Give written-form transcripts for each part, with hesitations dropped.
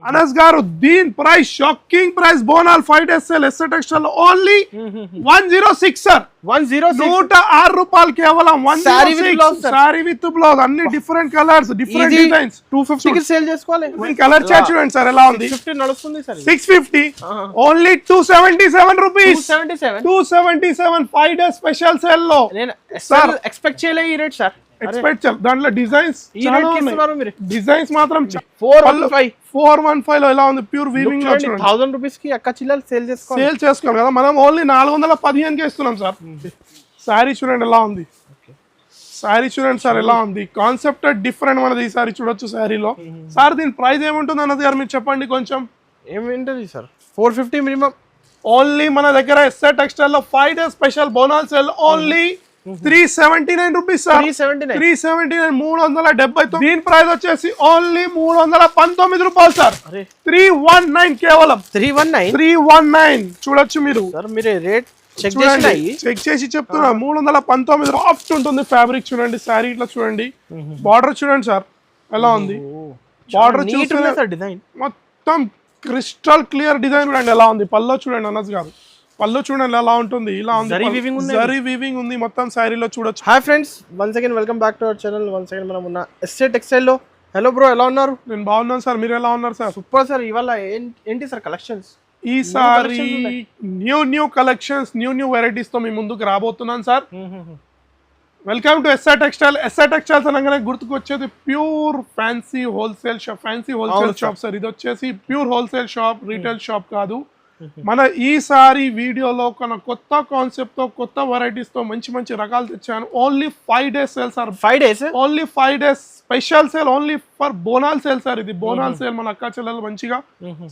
అనస్ గారు దీని price shocking price బోనాల్ 5 days sale SA textile only 106 sir 106 106 రూపాయలు కేవలం 106 సారీ విత్ బ్లౌజ్ అన్ని డిఫరెంట్ కలర్స్ డిఫరెంట్ డిజైన్స్ 250 కి సేల్ చేసుకోవాలి. కలర్ చార్ట్ చూడండి సార్ ఎలా ఉంది 650 నడుస్తుంది sir 650 only 277 rupees 277 5 days special sale లో నేను సార్ ఎక్స్పెక్ట్ చేయలే ఈ రేట్ సార్ ఎక్స్పెక్ట్ చేయాలి దాంట్లో డిజైన్స్ ఈ రేట్ కి ఇస్తున్నారు మీరు డిజైన్స్ మాత్రం 415 లో ఎలా ఉంది ప్యూర్ వీవింగ్ లో చూడండి 1000 రూపీస్ కి అక్క చిల్లలు సేల్ చేసుకోవాలి కదా మనం ఓన్లీ 415 కి ఇస్తున్నాం సార్ సారీ చూడండి ఎలా ఉంది సారీ చూడండి సార్ ఎలా ఉంది కాన్సెప్ట్ డిఫరెంట్ మనది ఈ సారీ చూడొచ్చు సారీలో సార్ దీని ప్రైస్ ఏముంటుంది అన్నది గారు మీరు చెప్పండి కొంచెం ఏమేంటది సార్ 450 మినిమం ఓన్లీ మన దగ్గర ఎస్ఏ టెక్స్టైల్ లో 5 days special bonus sale only 379 rupees sir 379 379 దీని ప్రైస్ వచ్చేసి ఓన్లీ 319 రూపాయలు సార్ 319 కేవలం 319 చూడొచ్చు మీరు సార్ మీరే రేట్ చెక్ చేసి చెప్తున్నా 319 సాఫ్ట్ ఉంటుంది ఫ్యాబ్రిక్ చూడండి శారీ ఇట్లా చూడండి బార్డర్ చూడండి సార్ ఎలా ఉంది బార్డర్ చూస్తే డిజైన్ మొత్తం క్రిస్టల్ క్లియర్ డిజైన్ చూడండి ఎలా ఉంది పల్లో చూడండి అనస్ గారు పళ్ళు చూడండి ఎలా ఉంటుంది ఇలా ఉంది జరీ వీవింగ్ ఉంది మొత్తం శారీలో చూడొచ్చు. Hi friends once again welcome back to our channel. Once again మనం ఉన్న ఎస్ఏ టెక్స్టైల్ లో. హలో బ్రో ఎలా ఉన్నారు? నేను బాగున్నాను సార్ మీరు ఎలా ఉన్నారు సార్? Super sir. ఇవాళ ఏంటి సార్ కలెక్షన్స్? ఈసారి న్యూ కలెక్షన్స్ న్యూ వెరైటీస్ తో మీ ముందుకు రాబోతున్నాను sir. Welcome to SR textile. SR textiles అనగానే గుర్తుకు వచ్చేది pure fancy wholesale shop sir. ఇది వచ్చేసి pure wholesale shop, retail shop కాదు. మన ఈసారి వీడియోలో కొత్త కాన్సెప్ట్ తో కొత్త వెరైటీస్ తో మంచి రకాలు తెచ్చాను. Only 5 days sale sir. 5 days only 5 days special sale only for Bonal sale sir. ఇది బోనాల్ సేల్ మన అక్క చెల్లెలు మంచిగా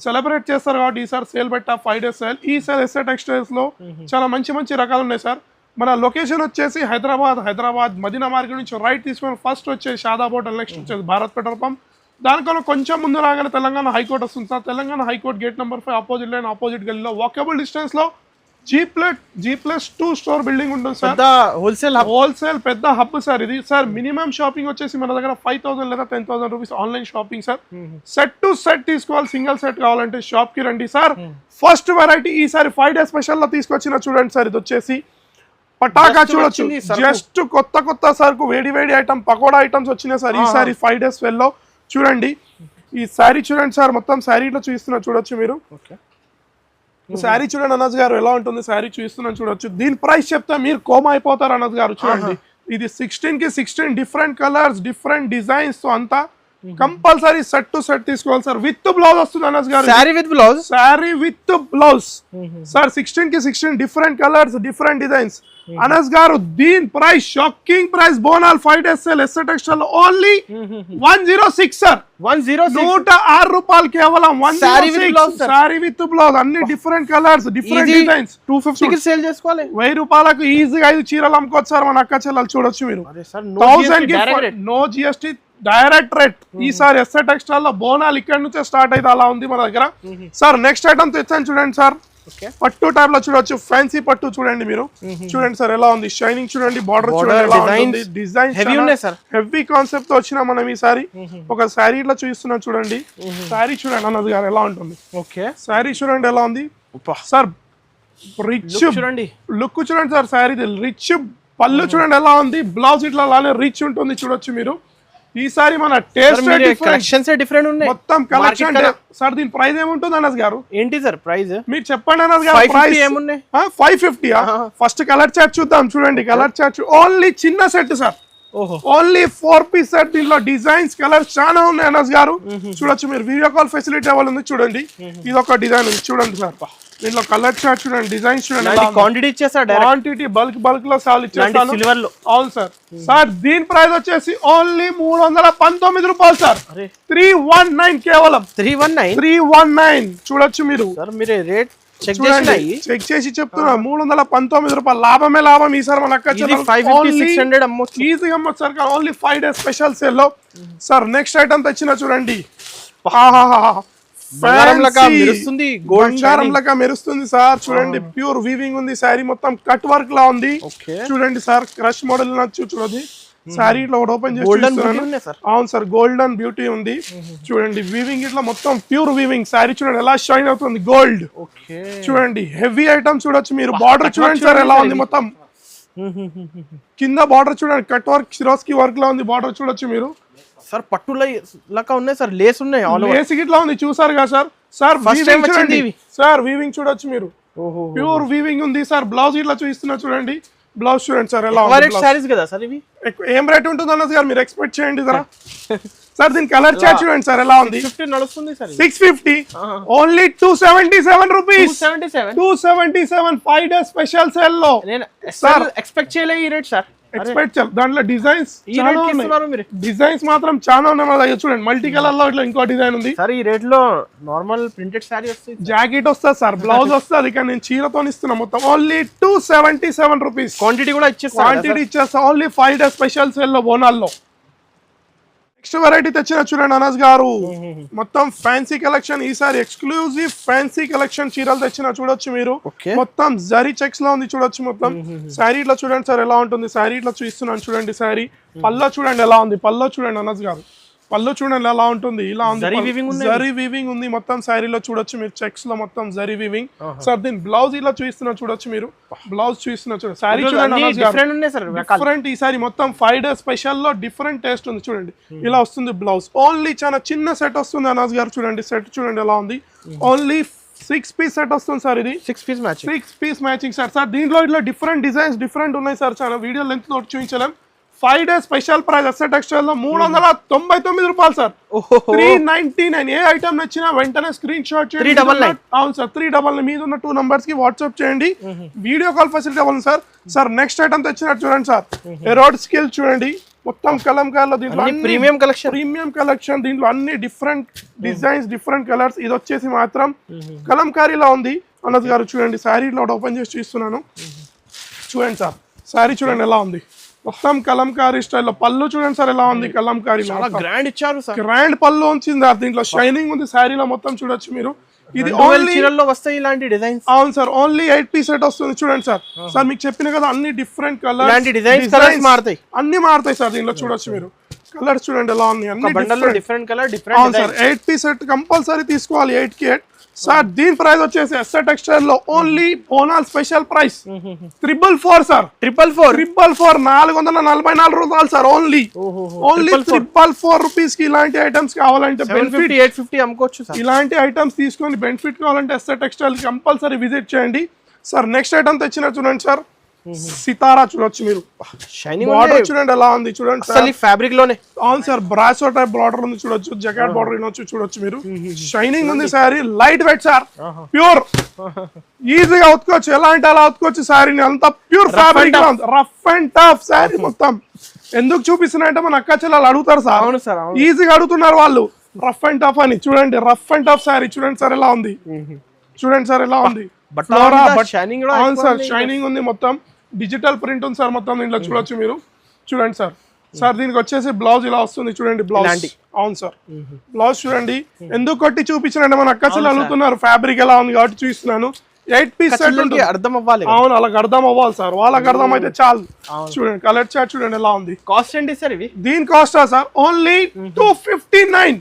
సెలబ్రేట్ చేస్తారు కాబట్టి ఈసారి సేల్ పెట్టా 5 days సేల్. ఈ సేల్ ఎస్ఏ టెక్స్టైల్స్ లో చాలా మంచి రకాలు ఉన్నాయి సార్. మన లొకేషన్ వచ్చేసి హైదరాబాద్ మదీనా మార్కెట్ నుంచి రైట్ తీసుకొని ఫస్ట్ వచ్చేసి షాదాబ్ హోటల్, నెక్స్ట్ వచ్చేసి భారత్ పెట్రోల్ పంప్, దానికన్నా కొంచెం ముందు రాగానే తెలంగాణ హైకోర్టు వస్తుంది sir. Telangana high court gate number 5 opposite line opposite గల్లీలో వాకబుల్ డిస్టెన్స్ లో G+2 స్టోర్ బిల్డింగ్ ఉంటుంది సార్. హోల్సేల్ పెద్ద హబ్ సార్ ఇది సార్. మినిమం షాపింగ్ వచ్చేసి మన దగ్గర 5000 లేదా 10,000 rupees online shopping sir. Set to set తీసుకోవాలి, సింగిల్ సెట్ కావాలంటే షాప్ కి రండి సార్. ఫస్ట్ వెరైటీ ఈసారి 5 days స్పెషల్ లో తీసుకొచ్చిన చూడండి సార్. ఇది వచ్చేసి పటాకా చూడొచ్చు. జస్ట్ కొత్త సరుకు వేడి ఐటమ్ పకోడా ఐటమ్స్ వచ్చినాయి సార్ ఈసారి 5 days లో చూడండి. ఈ శారీ చూడండి సార్, మొత్తం శారీలో చూస్తున్నా చూడొచ్చు మీరు. శారీ చూడండి అనస్ గారు ఎలా ఉంటుంది శారీ చూస్తున్నాను చూడొచ్చు. దీని ప్రైస్ చెప్తే మీరు కోమ అయిపోతారు అనస్ గారు. చూడండి ఇది 16 కి 16 డిఫరెంట్ కలర్స్ డిఫరెంట్ డిజైన్స్ తో అంతా కంపల్సరీ సెట్ టు సెట్ తీసుకోవాలి సార్. విత్ బ్లౌజ్ వస్తుంది అనస్ గారు. Sari with blouse sir. 16 కి 16 different colours different designs. Anas గారు దీని ప్రైస్ షాకింగ్ ప్రైస్ బోనాల్ 5 days sale SA textile only 106 sir. 106 రూపాయలు కేవలం 106 సారీ విత్ బ్లౌజ్ అన్ని డిఫరెంట్ కలర్స్ డిఫరెంట్ డిజైన్స్. 250 కి సేల్ చేసుకోవాలి. 1000 రూపాయలకు ఈజీగా 5 చీరలు అమ్ముకోవచ్చు సార్ మన అక్క చెల్లెలు చూడొచ్చు మీరు. 1000 కి నో జిఎస్టీ డైరెక్ట్ రేట్. ఈసారి ఎస్ఏ టెక్స్టైల్ లో బోనాలు ఇక్కడ నుంచే స్టార్ట్ అయితే అలా ఉంది మన దగ్గర సార్. నెక్స్ట్ ఐటమ్ తెచ్చాను చూడండి సార్. పట్టు టైప్ లో చూడొచ్చు, ఫ్యాన్సీ పట్టు చూడండి మీరు. చూడండి సార్ ఎలా ఉంది షైనింగ్ చూడండి, బార్డర్ చూడండి, డిజైన్ హెవీ కాన్సెప్ట్ తో వచ్చినా మనం ఈసారి ఒక శారీ ఇట్లా చూస్తున్నాం చూడండి. శారీ చూడండి అన్నది గారు ఎలా ఉంటుంది. శారీ చూడండి ఎలా ఉంది సార్. రిచ్ చూడండి లుక్ చూడండి సార్. శారీ రిచ్ పళ్ళు చూడండి ఎలా ఉంది. బ్లౌజ్ ఇట్లా అలానే రిచ్ ఉంటుంది చూడొచ్చు మీరు. ఈసారి మన టేస్ట్ డిఫరెంట్ ఉన్నాయి మొత్తం కలెక్షన్ సార్. దీని ప్రైస్ ఏముంటుంది అనస్ గారు? ఏంటి సార్ ప్రైస్ మీరు చెప్పండి అనస్ గారు. 550 ఫస్ట్ కలర్ చార్ట్ చూద్దాం చూడండి. కలర్ చార్ట్ ఓన్లీ చిన్న set sir. Only 4 piece set. దీనిలో డిజైన్స్ కలర్స్ చాలా ఉన్నాయి అనస్ గారు చూడొచ్చు మీరు. వీడియో కాల్ ఫెసిలిటీ అవైలబుల్ ఉంది చూడండి. ఇది ఒక డిజైన్ ఉంది చూడండి సార్. దీంట్లో కలర్ చార్ట్ చూడండి, డిజైన్స్ చూడండి. క్వాంటిటీ ఇచ్చేసారు, క్వాంటిటీ బల్క్ లో సాల్ ఇచ్చేస్తాను సిల్వర్ లో. అవును సార్. సార్ దీని ప్రైస్ వచ్చేసి ఓన్లీ 319 రూపాయలు సార్. 319 కేవలం 319 చూడొచ్చు మీరు. సార్ మీరే రేట్ చెక్ చేసి చెప్తున్నా 319 రూపాయలు లాభం ఈసారి మన అక్క ఈజీగా అమ్మొచ్చు sir. Only 5 days special sale లో సార్. నెక్స్ట్ ఐటమ్ తెచ్చిన చూడండి. బంగారం లగా మెరుస్తుంది సార్. చూడండి ప్యూర్ వీవింగ్ ఉంది. శారీ మొత్తం కట్ వర్క్ లా ఉంది చూడండి సార్. క్రష్ మోడల్ నచ్చు చూడండి. శారీ ఇట్లా ఒకటి ఓపెన్ చేసి గోల్డెన్ చూపిస్తున్నాను. ఉన్నాయి సార్. అవును సార్, గోల్డెన్ బ్యూటీ ఉంది. చూడండి వీవింగ్ ఇట్లా మొత్తం ప్యూర్ వీవింగ్ శారీ చూడండి ఎలా షైన్ అవుతుంది, గోల్డ్. ఓకే చూడండి హెవీ ఐటమ్ చూడొచ్చు మీరు. బార్డర్ చూడండి సార్ ఎలా ఉంది, మొత్తం కింద బార్డర్ చూడండి కట్ వర్క్ సిరోస్కి వర్క్ లా ఉంది. బార్డర్ చూడొచ్చు మీరు సార్, పట్టుల లెక్క ఉన్నాయి సార్, లేస్ ఉన్నాయి. లేస్ ఇట్లా ఉంది చూసారు కదా సార్. సార్ First time వచ్చింది ఇవి. సార్ వీవింగ్ చూడొచ్చు మీరు, ప్యూర్ వీవింగ్ ఉంది సార్. బ్లౌజ్ ఇట్లా చూపిస్తున్నా చూడండి, బ్లౌజ్ చూడండి సార్ ఎలా ఉంది. రేట్ సారీస్ కదా సార్ ఇవి? ఏం రేట్ ఉంటుంది అన్నది గారు మీరు ఎక్స్పెక్ట్ చేయండి జరా. సార్ దీని కలర్ చార్ట్ చూడండి సార్ ఎలా ఉంది. 50 నడుస్తుంది sir. 650 only 277 rupees. 277 277 5 days special sale లో. నేను సార్ ఎక్స్పెక్ట్ చేయలే ఈ రేట్ సార్. ఎక్స్పెక్ట్ దాంట్లో డిజైన్స్ ఈ రేట్ కి ఇస్తున్నారు మీరు? డిజైన్స్ మాత్రం చాలా ఉన్నాయి మన దగ్గర. చూడండి మల్టీ కలర్ లో ఇట్లా ఇంకో డిజైన్ ఉంది సార్. ఈ రేట్ లో నార్మల్ ప్రింటెడ్ సారీ వస్తుంది, జాకెట్ వస్తుంది సార్, బ్లౌజ్ వస్తుంది. ఇక నేను చీరతో ఇస్తున్నా మొత్తం ఓన్లీ 277 రూపీస్. క్వాంటిటీ కూడా ఇచ్చేస్తా. క్వాంటిటీ ఇచ్చేస్తా ఓన్లీ 5 డేస్ స్పెషల్ సేల్ లో బోనాల్లో. నెక్స్ట్ వెరైటీ తెచ్చిన చూడండి అనస్ గారు, మొత్తం ఫ్యాన్సీ కలెక్షన్. ఈసారి ఎక్స్క్లూజివ్ ఫ్యాన్సీ కలెక్షన్ చీరలు తెచ్చిన చూడొచ్చు మీరు. మొత్తం జరీ చెక్స్ లో ఉంది చూడొచ్చు. మొత్తం శారీ ఇట్లా చూడండి సార్ ఎలా ఉంటుంది. శారీ ఇట్లా చూస్తున్నాను చూడండి. శారీ పల్లో చూడండి ఎలా ఉంది. పల్లో చూడండి అనస్ గారు, పళ్ళు చూడండి ఎలా ఉంటుంది. ఇలా ఉంది, జరీ వీవింగ్ ఉంది మొత్తం శారీలో చూడొచ్చు మీరు. చెక్స్ లో మొత్తం జరీ వీవింగ్. సార్ దీని బ్లౌజ్ ఇలా చూస్తున్నా చూడొచ్చు మీరు. బ్లౌజ్ చూస్తున్నా చూడండి. శారీ చూడండి డిఫరెంట్. ఈ సారీ మొత్తం 5 డేస్ స్పెషల్ లో డిఫరెంట్ టేస్ట్ ఉంది చూడండి. ఇలా వస్తుంది బ్లౌజ్. ఓన్లీ చాలా చిన్న సెట్ వస్తుంది అనాజ్ గారు. చూడండి సెట్ చూడండి ఎలా ఉంది. ఓన్లీ 6 పీస్ సెట్ వస్తుంది సార్. ఇది 6 పీస్ మ్యాచింగ్ సార్. సార్ దీంట్లో ఇట్లా డిఫరెంట్ డిజైన్స్ డిఫరెంట్ ఉన్నాయి సార్. చాలా వీడియో లెంత్ లో చూపించలేం. 5 days special price SR textile లో 399 రూపాయలు సార్. 399. ఏ ఐటమ్ నచ్చినా వెంటనే స్క్రీన్ షాట్ చేయండి. 399. అవును సార్, 399 మీద ఉన్న 2 నంబర్స్ కి వాట్సాప్ చేయండి. వీడియో కాల్ ఫెసిలిటీ అవ్వాలి సార్. సార్ నెక్స్ట్ ఐటమ్ తెచ్చినట్టు చూడండి సార్. ఎరోడ్ స్కిల్ చూడండి మొత్తం కలంకారీలో. దీంట్లో ప్రీమియం కలెక్షన్. దీంట్లో అన్ని డిఫరెంట్ డిజైన్స్ డిఫరెంట్ కలర్స్. ఇది వచ్చేసి మాత్రం కలంకారీలో ఉంది అన్నది గారు. చూడండి శారీలో ఓపెన్ చేసి చూస్తున్నాను చూడండి సార్. శారీ చూడండి ఎలా ఉంది, మొత్తం కలంకారీ స్టైల్లో. పళ్ళు చూడండి సార్ ఎలా ఉంది, కలంకారీ గ్రాండ్ ఇచ్చారు సార్. గ్రాండ్ పళ్ళు వచ్చింది సార్. దీంట్లో షైనింగ్ ఉంది శారీలో మొత్తం చూడొచ్చు మీరు. ఇది చీరల్లో వస్తాయి ఇలాంటి డిజైన్స్. అవును సార్, ఓన్లీ 8 పీస్ సెట్ వస్తుంది చూడండి సార్. సార్ మీకు చెప్పిన కదా అన్ని డిఫరెంట్ కలర్ డిజైన్స్ మారుతాయి, అన్ని మారుతాయి సార్. దీంట్లో చూడొచ్చు మీరు. కలర్స్ చూడండి ఎలా ఉంది, అన్ని డిఫరెంట్ కలర్ డిఫరెంట్. అవును సార్, 8 పీస్ సెట్ కంపల్సరీ తీసుకోవాలి. 8 కి 8 సార్. దీని ప్రైస్ వచ్చేసి ఎస్ఆర్ టెక్స్టైల్ లో ఓన్లీ బోనాల్ స్పెషల్ ప్రైస్ 444 సార్. 444 444 రూపాయలు సార్. ఓన్లీ 444 రూపీస్ కి ఇలాంటి ఐటమ్స్ కావాలంటే బెనిఫిట్ 850 అమ్ముకోవచ్చు సార్. ఇలాంటి ఐటమ్స్ తీసుకొని బెనిఫిట్ కావాలంటే ఎస్ఆర్ టెక్స్టైల్ కంపల్సరీ విజిట్ చేయండి సార్. నెక్స్ట్ ఐటమ్ తెచ్చిన చూడండి సార్. సితారా చూడొచ్చు మీరు. షైనింగ్ బార్డర్ చూడండి ఎలా ఉంది చూడండి సార్. ఫ్యాబ్రిక్ లోనే. అవును సార్, బ్రాసో టైప్ బార్డర్ ఉంది చూడొచ్చు. జకాట్ బార్డర్ చూడొచ్చు మీరు. షైనింగ్ ఉంది sorry. Light weight sir, pure. ఈజీగా ఉతుకోవచ్చు, ఎలా అంటే అలా ఉతుకోవచ్చు సారీని. అంత ప్యూర్ ఫ్యాబ్రిక్ లో ఉంది. రఫ్ అండ్ టఫ్ సారీ మొత్తం. ఎందుకు చూపిస్తున్నాయంటే మన అక్క చెల్లెలు అడుగుతారు సార్. అవును సార్, ఈజీగా అడుగుతున్నారు వాళ్ళు రఫ్ అండ్ టఫ్ అని. చూడండి రఫ్ అండ్ టఫ్ సారీ చూడండి సార్ ఎలా ఉంది. చూడండి సార్ ఎలా ఉంది. అవును సార్, షైనింగ్ ఉంది మొత్తం. డిజిటల్ ప్రింట్ ఉంది సార్ మొత్తం. దీంట్లో చూడొచ్చు మీరు. చూడండి సార్. సార్ దీనికి వచ్చేసి బ్లౌజ్ ఇలా వస్తుంది చూడండి. బ్లౌజ్ అవును సార్, బ్లౌజ్ చూడండి. ఎందుకు కొట్టి చూపించానంటే మన అక్క చెల్లెలు అడుగుతున్నారు ఫ్యాబ్రిక్ ఎలా ఉంది కాబట్టి చూపిస్తున్నాను. 8 పీస్ సెట్ ఉంటుంది. అర్థం అవ్వాలి. అవును, వాళ్ళకి అర్థం అవ్వాలి సార్. వాళ్ళకి అర్థం అయితే చాలు. చూడండి కలర్ చార్ట్ చూడండి ఎలా ఉంది. కాస్ట్ ఏంటి సార్ ఇవి? దీని కాస్ట్ సార్ ఓన్లీ 259.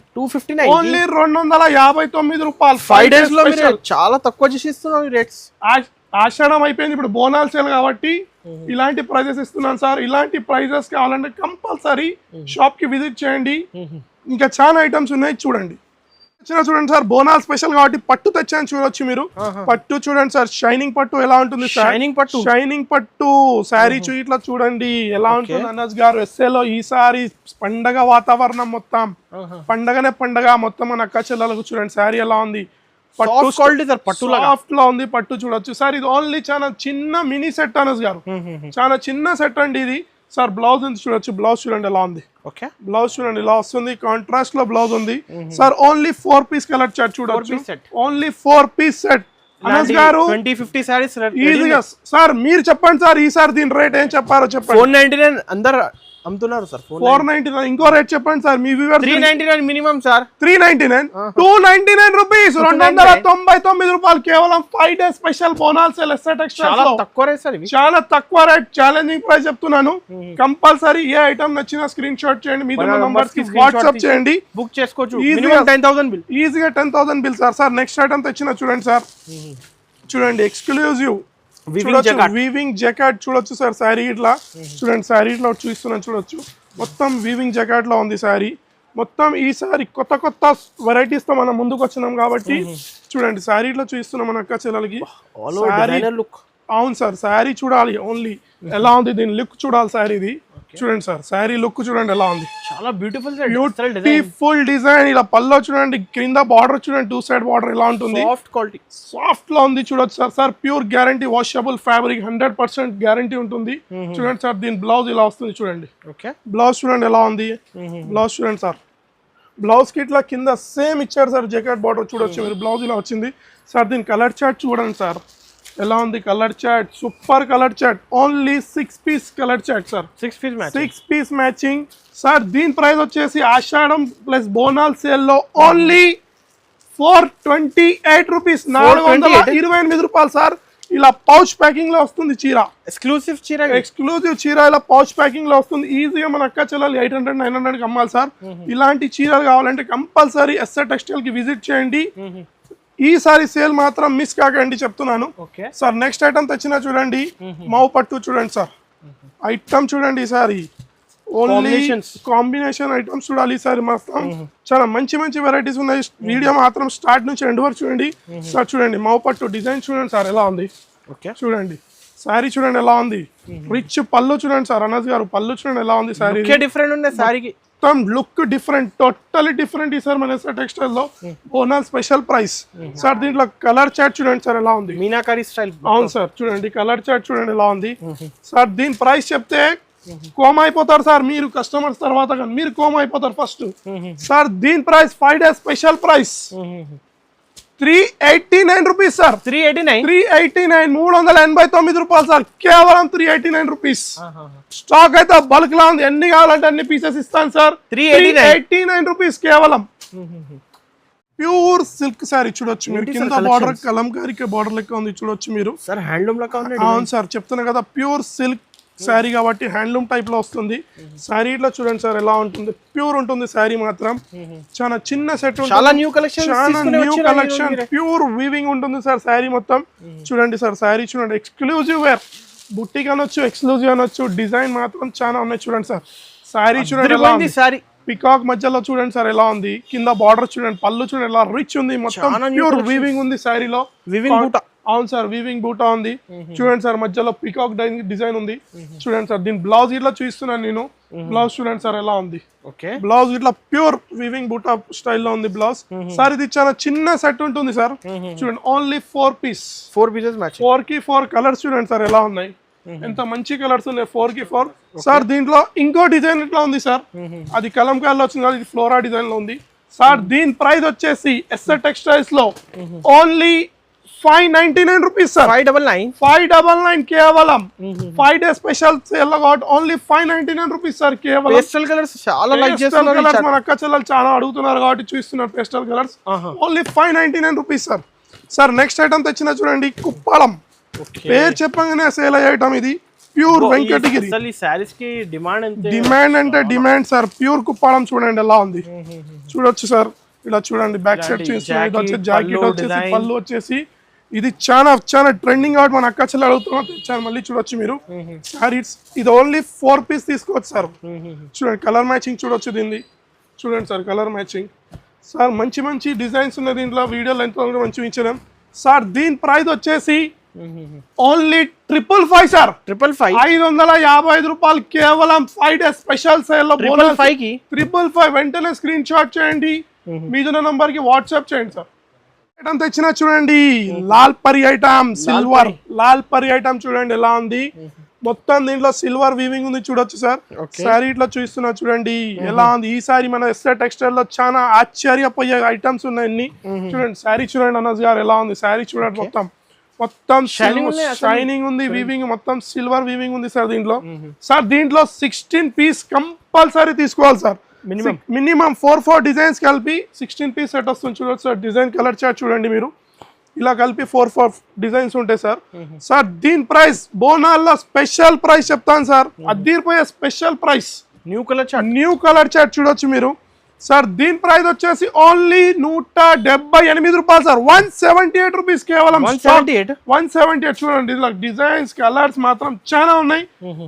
ఓన్లీ 259 రూపాయలు. 5 డేస్ లో మీరు చాలా తక్కువ చేసి ఇస్తున్నారు రేట్స్. ఆషాఢం అయిపోయింది, ఇప్పుడు బోనాల్ సేల్ కాబట్టి ఇలాంటి ప్రైజెస్ ఇస్తున్నాను సార్. ఇలాంటి ప్రైజెస్ కావాలంటే కంపల్సరీ షాప్ కి విజిట్ చేయండి. ఇంకా చాలా ఐటమ్స్ ఉన్నాయి చూడండి. చూడండి సార్, బోనాల్ స్పెషల్ కాబట్టి పట్టు తెచ్చాను చూడొచ్చు మీరు. పట్టు చూడండి సార్. షైనింగ్ పట్టు ఎలా ఉంటుంది సార్. షైనింగ్ పట్టు శారీ ఇట్లా చూడండి ఎలా ఉంటుంది అనస్ గారు. ఎస్ఏలో ఈసారి పండగ వాతావరణం మొత్తం. పండగనే పండగ మొత్తం. మన అక్క చెల్లెలకు చూడండి శారీ ఎలా ఉంది. పట్టు సాఫ్ట్ లో ఉంది. పట్టు చూడొచ్చు సార్. ఇది ఓన్లీ చాలా చిన్న మినీ సెట్ అనస్ గారు. చాలా చిన్న సెట్ అండి ఇది సార్. బ్లౌజ్ ఉంది చూడొచ్చు. బ్లౌజ్ చూడండి ఎలా ఉంది. బ్లౌజ్ చూడండి ఇలా వస్తుంది. కాంట్రాస్ట్ లో బ్లౌజ్ ఉంది sir. Only 4 piece colour chart చూడొచ్చు. ఓన్లీ 4 పీస్ సెట్ అనస్ గారు. 20-50 సారీస్ ఈజీగా సార్. మీరు చెప్పండి సార్ ఈసారి దీని రేట్ ఏం చెప్పారో చెప్పండి. 499 అందరు అమ్ముతున్నారు సార్ 499. ఇంకో రేట్ చెప్పండి సార్ మీ వ్యూవర్స్. 399 minimum sir. 399, 299 రూపీస్, 299 రూపాయలు కేవలం 5 డేస్ స్పెషల్ బోనాల్ సేల్ ఎస్ఆర్ టెక్స్టైల్స్ లో. తక్కువ రేట్ సార్ ఇవి, చాలా తక్కువ రేట్, ఛాలెంజింగ్ ప్రైస్ చెప్తున్నాను. కంపల్సరీ ఏ ఐటమ్ నచ్చినా స్క్రీన్ షాట్ చేయండి, మీ నంబర్స్ కి వాట్సాప్ చేయండి, బుక్ చేసుకోవచ్చు. మినిమం 10,000 బిల్, ఈజీగా 10,000 bill sir. Sir next item తెచ్చిన చూడండి సార్, చూడండి ఎక్స్క్లూజివ్ వీవింగ్ జాకెట్ చూడొచ్చు సార్. శారీ ఇట్లా చూడండి, శారీ ఇట్లా చూస్తున్నాను చూడొచ్చు. మొత్తం వీవింగ్ జాకెట్ లో ఉంది శారీ మొత్తం. ఈ సారీ కొత్త కొత్త వెరైటీస్ తో మనం ముందుకు వచ్చినాం కాబట్టి చూడండి, శారీ ఇట్లా చూస్తున్నాం మన అక్క చెల్లెలకి. అవును సార్, శారీ చూడాలి ఓన్లీ ఎలా ఉంది, దీని లుక్ చూడాలి శారీది. చూడండి సార్, శారీ లుక్ చూడండి ఎలా ఉంది, చాలా బ్యూటిఫుల్ బ్యూటిఫుల్ డిజైన్. ఇలా పల్లో చూడండి, కింద బార్డర్ చూడండి, 2 సైడ్ బార్డర్ ఎలా ఉంటుంది, సాఫ్ట్ క్వాలిటీ, సాఫ్ట్ లో ఉంది చూడొచ్చు sir. Sir pure guarantee, washable fabric, 100% guarantee ఉంటుంది. చూడండి సార్, దీని బ్లౌజ్ ఇలా వస్తుంది చూడండి. బ్లౌజ్ చూడండి ఎలా ఉంది, బ్లౌజ్ చూడండి సార్. బ్లౌజ్ కి ఇట్లా కింద సేమ్ ఇచ్చారు సార్, జాకెట్ బార్డర్ చూడొచ్చు మీరు. బ్లౌజ్ ఇలా వచ్చింది సార్. దీని కలర్ చార్ట్ చూడండి సార్ ఎలా ఉంది, colour chart super colour chart. Only 6 piece colour chart sir, 6 piece matching sir. దీని ప్రైస్ వచ్చేసి ఆషాఢం ప్లస్ బోనాల్ సేల్ లో ఓన్లీ 428 రూపీస్, 428 రూపాయలు సార్. ఇలా పౌచ్ ప్యాకింగ్ లో వస్తుంది చీర, ఎక్స్క్లూజివ్ చీర ఇలా పౌచ్ ప్యాకింగ్ లో వస్తుంది. ఈజీగా మన అక్క చెల్లెలు 800, 900 కి అమ్మాలి సార్. ఇలాంటి చీరలు కావాలంటే కంపల్సరీ ఎస్ఆర్ టెక్స్టైల్ కి విజిట్ చేయండి. ఈసారి సేల్ మాత్రం మిస్ కాకండి చెప్తున్నాను సార్. నెక్స్ట్ ఐటమ్ తెచ్చినా చూడండి, మావు పట్టు చూడండి సార్. ఐటమ్ చూడండి ఈసారి, ఓన్లీ కాంబినేషన్ ఐటమ్స్ చూడాలి ఈసారి మొత్తం. చాలా మంచి మంచి వెరైటీస్ ఉన్నాయి. వీడియో మాత్రం స్టార్ట్ నుంచి ఎండ్ వరకు చూడండి సార్. చూడండి మావు పట్టు డిజైన్ చూడండి సార్ ఎలా ఉంది, చూడండి శారీ చూడండి ఎలా ఉంది. రిచ్ పళ్ళు చూడండి సార్, అనస్ గారు పళ్ళు చూడండి ఎలా ఉంది. శారీ డిఫరెంట్ ఉంది, శారీకి look different, totally different sir మన టెక్స్టైల్ లో. బోనాల్ స్పెషల్ ప్రైస్ సార్. దీంట్లో కలర్ చార్ట్ చూడండి సార్ ఎలా ఉంది, మీనాకారి స్టైల్. అవును సార్, చూడండి కలర్ చార్ట్ చూడండి ఎలా ఉంది సార్. దీని ప్రైస్ చెప్తే కోమ్ అయిపోతారు సార్ మీరు, కస్టమర్స్ తర్వాత కానీ మీరు కోమ్ అయిపోతారు ఫస్ట్ సార్. దీని price 5 days special price 389 rupees sir. 389, 389 రూపాయలు సార్, కేవలం 389 రూపీస్. స్టాక్ అయితే బల్క్ లా ఉంది, ఎన్ని కావాలంటే అన్ని పీసెస్ ఇస్తాను సార్. 389 రూపీస్ కేవలం. ప్యూర్ సిల్క్ సారీ చూడొచ్చు మీరు, కింద బార్డర్ కలంకారీ బార్డర్ లెక్క ఉంది చూడొచ్చు మీరు సార్. హ్యాండ్లూమ్ లెక్క ఉంది. అవును సార్, చెప్తున్నా కదా ప్యూర్ సిల్క్ శారీ కాబట్టి హ్యాండ్లూమ్ టైప్ లో వస్తుంది. శారీ ఇట్లా చూడండి సార్ ఎలా ఉంటుంది, ప్యూర్ ఉంటుంది శారీ మాత్రం. చాలా చిన్న సెట్, చాలా న్యూ కలెక్షన్, ప్యూర్ వీవింగ్ ఉంటుంది సార్ శారీ మొత్తం. చూడండి సార్ శారీ చూడండి, ఎక్స్క్లూజివ్ వేర్, బుట్టిక్ అనొచ్చు, ఎక్స్క్లూజివ్ అనొచ్చు. డిజైన్ మాత్రం చాలా ఉన్నాయి చూడండి సార్. శారీ చూడండి ఎలా ఉంది, శారీ పికాక్ మధ్యలో చూడండి సార్ ఎలా ఉంది. కింద బార్డర్ చూడండి, పళ్ళు చూడండి ఎలా రిచ్ ఉంది, మొత్తం ప్యూర్ వీవింగ్ ఉంది శారీలో. అవును సార్, వీవింగ్ బూటా ఉంది చూడండి సార్. మధ్యలో పికాక్ డిజైన్ ఉంది చూడండి సార్. దీని బ్లౌజ్ ఇట్లా చూస్తున్నాను నేను, బ్లౌజ్ చూడండి సార్ ఎలా ఉంది. బ్లౌజ్ ఇట్లా ప్యూర్ వీవింగ్ బూటా స్టైల్లో ఉంది బ్లౌజ్ సార్. ఇది చాలా చిన్న సెట్ ఉంటుంది సార్. చూడండి ఓన్లీ 4 పీసెస్, 4 కి 4 కలర్స్ చూడండి సార్ ఎలా ఉన్నాయి, ఎంత మంచి కలర్స్ ఉన్నాయి. 4 కి 4 సార్. దీంట్లో ఇంకో డిజైన్ ఇట్లా ఉంది సార్, అది కలంకారీలో వచ్చింది కదా, ఇది ఫ్లోరా డిజైన్ లో ఉంది సార్. దీని ప్రైస్ వచ్చేసి ఎస్ఆర్ టెక్స్టైల్స్ లో ఓన్లీ 599 రూపీస్ సార్. 599 కేవలం 5 డేస్ స్పెషల్ సేల్ లో కాబట్టి ఓన్లీ 599 రూపీస్ సార్ కేవలం. పేస్టల్ కలర్స్ చాలా లైక్ చేస్తున్నారు, మన అక్క చెల్లెలు చాలా అడుగుతున్నారు కాబట్టి చూస్తున్నారు pastel colours. Only 599 rupees sir. Sir next item తెచ్చిన చూడండి, కుప్పాళం. పేరు చెప్పగానే సేల్ అయ్యే ఐటమ్ ఇది, ప్యూర్ వెంకటగిరి. డిమాండ్ అంటే డిమాండ్ సార్. ప్యూర్ కుప్పాళం చూడండి ఎలా ఉంది, చూడొచ్చు సార్. ఇలా చూడండి బ్యాక్ సైడ్ చూస్తున్నారు, ఇది వచ్చేసి జాకెట్ వచ్చేసి, పళ్ళు వచ్చేసి. ఇది చాలా చాలా ట్రెండింగ్ కాబట్టి మన అక్క చెల్లెలు అడుగుతున్నారు, తెచ్చాను మళ్ళీ చూడొచ్చు మీరు శారీస్. ఇది ఓన్లీ 4 పీస్ తీసుకోవచ్చు సార్. చూడండి కలర్ మ్యాచింగ్ చూడొచ్చు దీన్ని, చూడండి సార్ కలర్ మ్యాచింగ్ సార్. మంచి మంచి డిజైన్స్ ఉన్నాయి దీంట్లో, వీడియోలో ఎంతో మంచి ఇచ్చాం సార్. దీని ప్రైస్ వచ్చేసి ఓన్లీ 555 సార్. 555 రూపాయలు కేవలం 5 డేస్ స్పెషల్ సేల్ లో. 555 వెంటనే స్క్రీన్ షాట్ చేయండి, మీద నంబర్ కి వాట్సాప్ చేయండి సార్. ఐటమ్ తెచ్చిన చూడండి, లాల్ పరి ఐటమ్, సిల్వర్ లాల్ పరి ఐటమ్ చూడండి ఎలా ఉంది. మొత్తం దీంట్లో సిల్వర్ వీవింగ్ ఉంది చూడొచ్చు సార్. శారీ ఇట్లా చూస్తున్నా చూడండి ఎలా ఉంది. ఈ సారీ మన ఎస్ఆర్ టెక్స్టైల్ లో చాలా ఆశ్చర్యపోయే ఐటమ్స్ ఉన్నాయి. చూడండి శారీ చూడండి అనస్ గారు ఎలా ఉంది, శారీ చూడండి మొత్తం మొత్తం Shining ఉన్నాయి అసలు. షైనింగ్ ఉంది, వీవింగ్ మొత్తం సిల్వర్ వీవింగ్ ఉంది సార్ దీంట్లో. సార్ దీంట్లో 16 పీస్ కంపల్సరీ తీసుకోవాలి సార్. మినిమం 4 డిజైన్స్ కలిపి 16 పీస్ సెట్ వస్తుంది చూడొచ్చు సార్. డిజైన్ కలర్ చార్ట్ చూడండి మీరు, ఇలా కలిపి 4 డిజైన్స్ ఉంటాయి సార్. సార్ దీని ప్రైస్ బోనాల్లో స్పెషల్ ప్రైస్ చెప్తాను సార్, అద్దీరిపోయే special price. New colour chart చూడొచ్చు మీరు సార్. దీని ప్రైస్ వచ్చేసి ఓన్లీ 178 రూపాయలు సార్. 178 రూపీస్ కేవలం. 178 చూడండి. ఇలా డిజైన్స్ కలర్స్ మాత్రం చాలా ఉన్నాయి.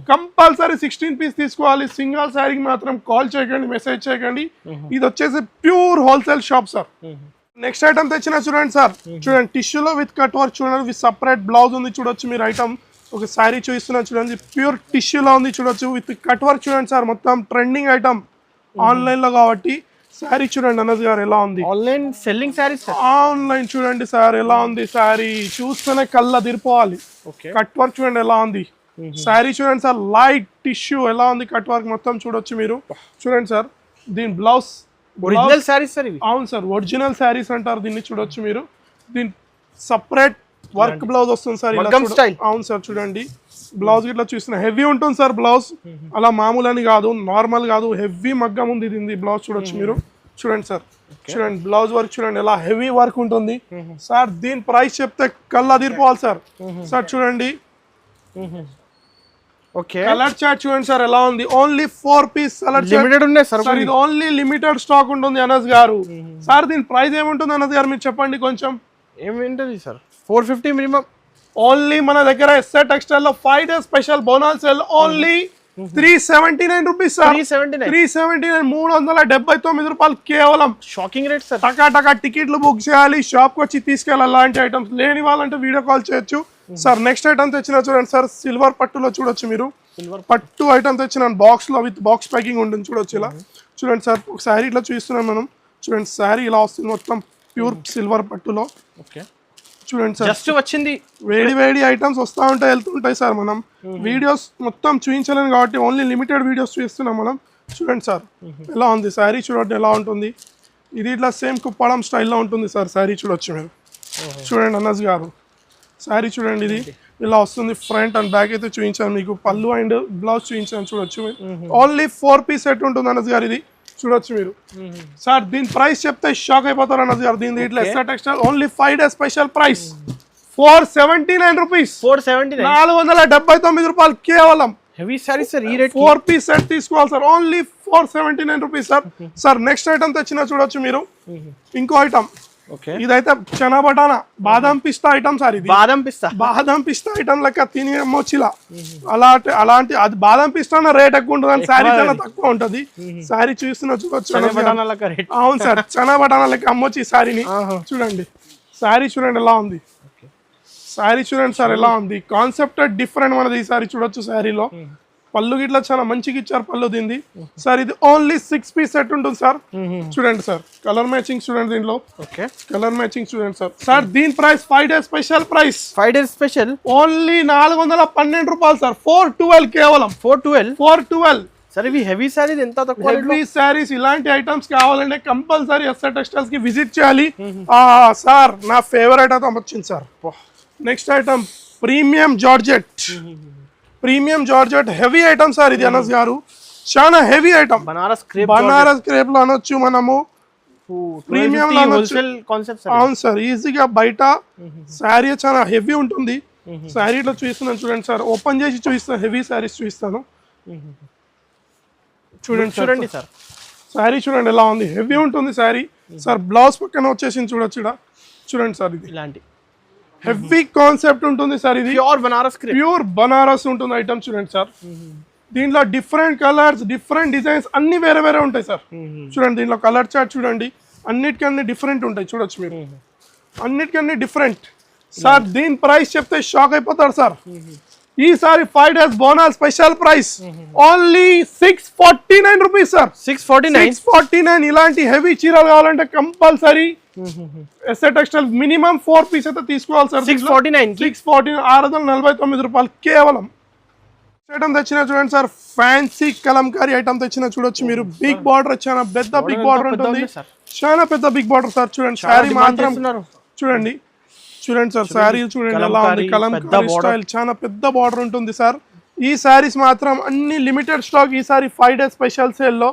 కంపల్సరీ 16 పీస్ తీసుకోవాలి. సింగిల్ శారీకి మాత్రం కాల్ చేయకండి, మెసేజ్ చేయకండి. ఇది వచ్చేసి pure wholesale shop sir. Next item తెచ్చిన చూడండి సార్. చూడండి టిష్యూలో విత్ కట్ వర్క్ చూడండి, విత్ సపరేట్ బ్లౌజ్ ఉంది చూడొచ్చు మీరు. ఐటమ్ ఒక శారీ చూపిస్తున్నాను చూడండి, ప్యూర్ టిష్యూలో ఉంది చూడొచ్చు, విత్ కట్ వర్క్ చూడండి సార్. మొత్తం ట్రెండింగ్ ఐటమ్ ఆన్లైన్ లో కాబట్టి. శారీ చూడండి అనస్ గారు ఎలా ఉంది. Online selling saris. ఆన్లైన్ చూడండి సార్ ఎలా ఉంది. శారీ చూస్తేనే కళ్ళ దిరిపోవాలి. కట్ వర్క్ చూడండి ఎలా ఉంది. శారీ చూడండి సార్, లైట్ టిష్యూ ఎలా ఉంది. కట్ వర్క్ మొత్తం చూడొచ్చు మీరు. చూడండి సార్ దీని బ్లౌజ్ ఒరిజినల్ శారీస్ సార్ ఇవి. అవును సార్, ఒరిజినల్ శారీస్ అంటారు దీన్ని. చూడొచ్చు మీరు, దీని సపరేట్ వర్క్ బ్లౌజ్ వస్తుంది సార్. అవును సార్ చూడండి బ్లౌజ్ ఇట్లా చూస్తున్నా హెవీ ఉంటుంది సార్. బ్లౌజ్ అలా మామూలు అని కాదు, నార్మల్ కాదు, హెవీ మగ్గం ఉంది దీని బ్లౌజ్. చూడొచ్చు మీరు. చూడండి సార్, చూడండి బ్లౌజ్ వర్క్ చూడండి ఎలా హెవీ వర్క్ ఉంటుంది సార్. దీని ప్రైస్ చెప్తే కళ్ళ తీరిపోవాలి సార్. సార్ చూడండి కలర్ చార్ట్ చూడండి సార్ ఎలా ఉంది. ఓన్లీ 4 పీస్ కలర్ లిమిటెడ్ ఉన్నాయి సార్. ఇది ఓన్లీ లిమిటెడ్ స్టాక్ ఉంటుంది అనస్ గారు. సార్ దీని ప్రైస్ ఏముంటుంది అనస్ గారు మీరు చెప్పండి కొంచెం. ఏమింటది సార్? 450 మినిమం. ఓన్లీ మన దగ్గర ఎస్ఆర్ టెక్స్టైల్ లో 5 days special bonus sale only 379 rupees sir. 379 379 రూపాయలు కేవలం. Shocking rate sir. టకా టికెట్లు బుక్ చేయాలి, షాప్ కి వచ్చి తీసుకెళ్ళాలి. అలాంటి ఐటమ్స్ లేని వాళ్ళంటే వీడియో కాల్ చేయొచ్చు సార్. నెక్స్ట్ ఐటమ్ తెచ్చిన చూడండి సార్, సిల్వర్ పట్టులో చూడొచ్చు మీరు. పట్టు ఐటమ్ తెచ్చిన బాక్స్ లో విత్ బాక్స్ ప్యాకింగ్ ఉంటుంది చూడొచ్చు ఇలా. చూడండి సార్ ఒక శారీ ఇట్లా చూస్తున్నాం మనం. చూడండి శారీ ఇలా వస్తుంది మొత్తం ప్యూర్ సిల్వర్ పట్టులో. చూడండి సార్ జస్ట్ వచ్చింది. వేడి ఐటమ్స్ వస్తూ ఉంటాయి వెళ్తుంటాయి సార్. మనం వీడియోస్ మొత్తం చూపించలేము కాబట్టి ఓన్లీ లిమిటెడ్ వీడియోస్ చూపిస్తున్నాం మనం. చూడండి సార్ ఎలా ఉంది శారీ. చూడండి ఎలా ఉంటుంది. ఇది ఇట్లా సేమ్ కుప్పడం స్టైల్లో ఉంటుంది సార్ శారీ. చూడొచ్చు మీరు. చూడండి అనస్ గారు శారీ చూడండి. ఇది ఇలా వస్తుంది. ఫ్రంట్ అండ్ బ్యాక్ అయితే చూపించాను మీకు. పళ్ళు అండ్ బ్లౌజ్ చూపించాను చూడొచ్చు. ఓన్లీ 4 పీస్ సెట్ ఉంటుంది అనస్ గారు. ఇది చూడొచ్చు మీరు. సార్ దీని ప్రైస్ చెప్తే షాక్ అయిపోతారు అనస్ గారు. దీని ఇట్లా SR textile only 5 days special price 479 rupees. 479 రూపాయలు కేవలం. Heavy sari sir. ఈ రేట్ 4 పీస్ సెట్ తీసుకోవాలి sir. Only 479 rupees sir. Sir next item తెచ్చిన చూడొచ్చు మీరు. ఇంకో ఐటమ్ ఇదైతే చనా బటానా బాదం పిస్తా ఐటమ్ సార్. ఇది బాదం పిస్తా ఐటమ్ లెక్క తినేమొచ్చిలా. అలాంటి అది బాదం పిస్తా రేట్ ఎక్కువ ఉంటుంది, శారీ చాలా తక్కువ ఉంటది. శారీ చూస్తున్నా చూడొచ్చు. అవును సార్, చనా బటానా లెక్క అమ్మొచ్చి ఈ శారీని. చూడండి శారీ చూడండి ఎలా ఉంది. శారీ చూడండి సార్ ఎలా ఉంది. కాన్సెప్ట్ డిఫరెంట్ మనది ఈ శారీ. చూడొచ్చు శారీలో పళ్ళు గిట్లా చాలా మంచిగా ఇచ్చారు పళ్ళు దీన్ని సార్. ఇది ఓన్లీ 6 పీస్ సెట్ ఉంటుంది సార్. చూడండి సార్ కలర్ మ్యాచింగ్ చూడండి దీనిలో. కలర్ మ్యాచింగ్ చూడండి సార్. సార్ దీని price 5 days special price. 5 days special only 412 రూపాయలు సార్. 412 కేవలం. 412 సార్. ఇవి హెవీ సారీస్ ఎంత తక్కువ. హెవీ సారీస్ ఇలాంటి ఐటమ్స్ కావాలంటే కంపల్సరీ ఎస్ఆర్ టెక్స్టైల్స్ కి విజిట్ చేయాలి సార్. నా ఫేవరెట్ ఐటమ్ వచ్చింది sir. Next item premium georgette heavy item sir. ఇది అనస్ గారు చాలా హెవీ ఐటమ్. బనారస్ క్రేప్ లో అనొచ్చు మనము. ప్రీమియం లో అవును సార్. ఈజీగా బయట శారీ చాలా హెవీ ఉంటుంది. శారీలో చూపిస్తున్నాను చూడండి సార్. ఓపెన్ చేసి చూపిస్తాను. హెవీ శారీస్ చూపిస్తాను చూడండి సార్. శారీ చూడండి ఎలా ఉంది. హెవీ ఉంటుంది శారీ సార్. బ్లౌజ్ పక్కన వచ్చేసింది చూడొచ్చు. చూడండి సార్ ఇది ఇలాంటి హెవీ కాన్సెప్ట్ ఉంటుంది సార్. ఇది ప్యూర్ బనారస్ ఉంటుంది ఐటమ్. చూడండి సార్ దీంట్లో డిఫరెంట్ కలర్స్ డిఫరెంట్ డిజైన్స్ అన్ని వేరే ఉంటాయి సార్. చూడండి దీంట్లో కలర్ చార్ట్ చూడండి. అన్నిటికన్నీ డిఫరెంట్ ఉంటాయి చూడొచ్చు మీరు. అన్నిటికన్నీ డిఫరెంట్ సార్. దీని ప్రైస్ చెప్తే షాక్ అయిపోతారు సార్. ఈసారి 5 days bonus special price only 649 rupees sir. 649. ఇలాంటి హెవీ చీరలు కావాలంటే compulsory SR textile minimum 4 piece అయితే తీసుకోవాలి సార్. 649 రూపాయలు కేవలం. ఐటమ్ తెచ్చిన చూడండి సార్. ఫ్యాన్సీ కలంకారీ ఐటమ్ తెచ్చిన చూడొచ్చు మీరు. బిగ్ బార్డర్ చాలా పెద్ద బిగ్ బార్డర్ ఉంటుంది. చాలా పెద్ద బిగ్ బార్డర్ సార్. చూడండి శారీ మాత్రం చూడండి. చూడండి సార్ శారీ చూడండి ఎలా ఉంది, పెద్ద కలంకారీ స్టైల్, చాలా పెద్ద బార్డర్ ఉంటుంది సార్. ఈ శారీస్ మాత్రం అన్ని లిమిటెడ్ స్టాక్, ఈసారి 5 days స్పెషల్ సేల్లో.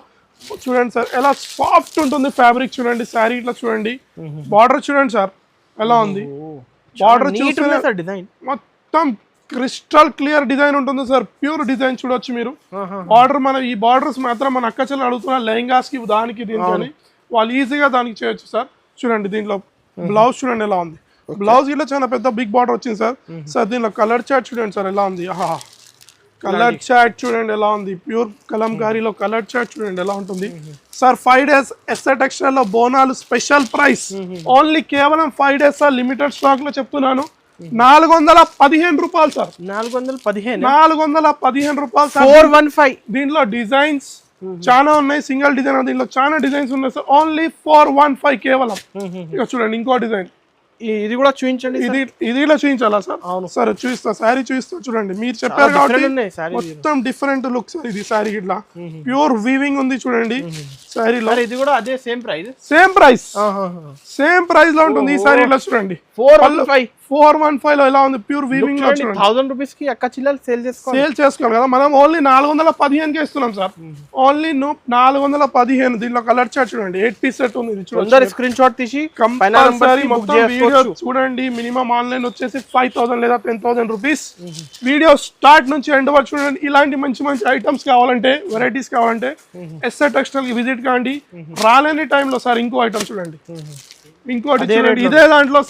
చూడండి సార్ ఎలా సాఫ్ట్ ఉంటుంది ఫ్యాబ్రిక్, చూడండి శారీ ఇట్లా చూడండి, బార్డర్ చూడండి సార్ ఎలా ఉంది, బార్డర్ చూస్తే డిజైన్ మొత్తం క్రిస్టల్ క్లియర్ డిజైన్ ఉంటుంది సార్, ప్యూర్ డిజైన్ చూడొచ్చు మీరు. బార్డర్ ఈ బార్డర్స్ మాత్రం మన అక్క చెల్లెలు అడుగుతున్న లెహంగాస్ కి దానికి దీనికి వాళ్ళు ఈజీగా దానికి చేయొచ్చు సార్. చూడండి దీంట్లో బ్లౌజ్ చూడండి ఎలా ఉంది, బ్లౌజ్ ఇలా చాలా పెద్ద బిగ్ బార్డర్ వచ్చింది సార్. సార్ దీనిలో కలర్ చార్ట్ చూడండి సార్ ఎలా ఉంది, కలర్ చార్ట్ చూడండి ఎలా ఉంది, ప్యూర్ కలంకారీలో కలర్ చార్ట్ చూడండి ఎలా ఉంటుంది సార్. 5 days ఎస్ఆర్ టెక్స్టైల్ లో బోనాలు స్పెషల్ ప్రైస్, ఓన్లీ కేవలం 5 days సార్, లిమిటెడ్ స్టాక్ లో చెప్తున్నాను, 415 రూపాయలు సార్. 415 రూపాయలు సార్. 415. దీంట్లో డిజైన్స్ చాలా ఉన్నాయి, సింగిల్ డిజైన్ దీంట్లో చాలా డిజైన్స్ ఉన్నాయి సార్. ఓన్లీ 415 కేవలం. ఇక చూడండి ఇంకో డిజైన్, ఇది కూడా చూపించండి. ఇది ఇలా చూపించాలా సార్? అవును సార్, చూపిస్తా, శారీ చూపిస్తా చూడండి. మీరు చెప్పారు కాబట్టి మొత్తం డిఫరెంట్ లుక్ సార్. ఇది శారీ ఇట్లా ప్యూర్ వీవింగ్ ఉంది చూడండి శారీలో. ఇది కూడా అదే సేమ్ ప్రైస్, సేమ్ ప్రైస్ లో ఉంటుంది. ఈ శారీ ఇట్లా చూడండి 415 లో ఎలా ఉంది, ప్యూర్ వీవింగ్ లో చూడండి. 1000 రూపీస్ కి అక్క చిల్లలు సేల్ చేసుకోవాలి కదా మనం. ఓన్లీ 415 కి ఇస్తున్నాం సార్, ఓన్లీ 415. దీంట్లో కలర్ చార్ట్ చూడండి, 8 piece సెట్ ఉంది. ఇది చూడండి, స్క్రీన్ షాట్ తీసి కంపల్సరీ మొత్తం వీడియో చూడండి. మినిమం ఆన్లైన్ వచ్చేసి 5000 లేదా 10,000 రూపీస్. వీడియో స్టార్ట్ నుంచి ఎండ్ వరకు చూడండి. ఇలాంటి మంచి మంచి ఐటమ్స్ కావాలంటే, వెరైటీస్ కావాలంటే ఎస్ఆర్ టెక్స్టైల్ కి విజిట్ కాండి. రాలేని టైంలో సార్ ఇంకో ఐటమ్ చూడండి, ఇంకోటి చూడండి, ఇదే దాంట్లో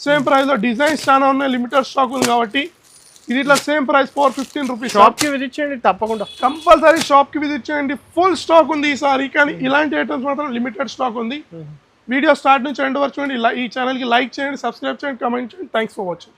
సేమ్ ప్రైస్ లో డిజైన్స్ చాలా ఉన్నాయి, లిమిటెడ్ స్టాక్ ఉంది కాబట్టి ఇది ఇట్లా సేమ్ ప్రైస్ 415 రూపీస్. షాప్ కి విజిట్ చేయండి, తప్పకుండా కంపల్సరీ షాప్ కి విజిట్ చేయండి. ఫుల్ స్టాక్ ఉంది ఈసారి, కానీ ఇలాంటి ఐటమ్స్ మాత్రం లిమిటెడ్ స్టాక్ ఉంది. వీడియో స్టార్ట్ నుంచి ఎండ్ వరకు చూడండి. ఈ ఛానల్ కి లైక్ చేయండి, సబ్స్క్రైబ్ చేయండి, కామెంట్ చేయండి. Thanks for watching.